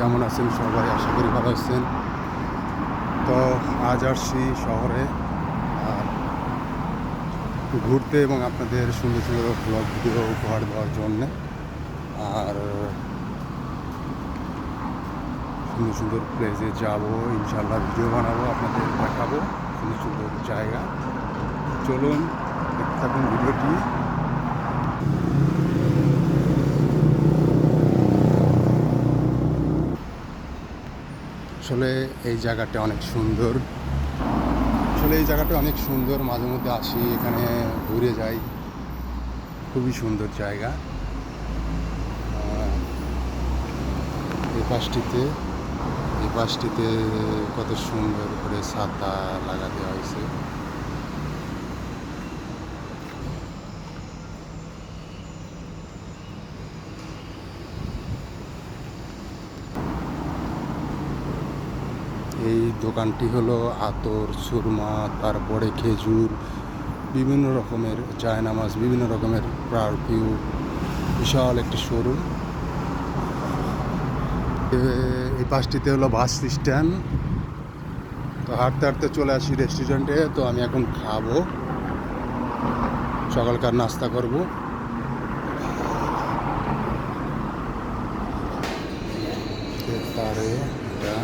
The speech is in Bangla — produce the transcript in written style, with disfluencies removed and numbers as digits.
কেমন আছেন সবাই? আশা করি ভালো আছেন। তো আজ আসছি শহরে আর ঘুরতে এবং আপনাদের সুন্দর সুন্দর ব্লগ ভিডিও উপহার দেওয়ার জন্যে। আর সুন্দর সুন্দর প্লেসে যাব, ইনশাল্লাহ ভিডিও বানাবো, আপনাদের দেখাবো সুন্দর সুন্দর জায়গা। চলুন দেখতে থাকুন ভিডিওটি। আসলে এই জায়গাটা অনেক সুন্দর, মাঝে মধ্যে আসি এখানে ঘুরে যাই, খুবই সুন্দর জায়গা। এই পাশটিতে কত সুন্দর করে ছাতা লাগা দেওয়া হয়েছে। এই দোকানটি হলো আতর, সুরমা, তারপরে খেজুর, বিভিন্ন রকমের জায়নামাজ, বিভিন্ন রকমের পারফিউম, বিশাল একটি শোরুম। এই পাশটিতে হলো বাস স্ট্যান্ড। তো হাঁটতে হাঁটতে চলে আসি রেস্টুরেন্টে। তো আমি এখন খাবো, সকালকার নাস্তা করব। তারে এটা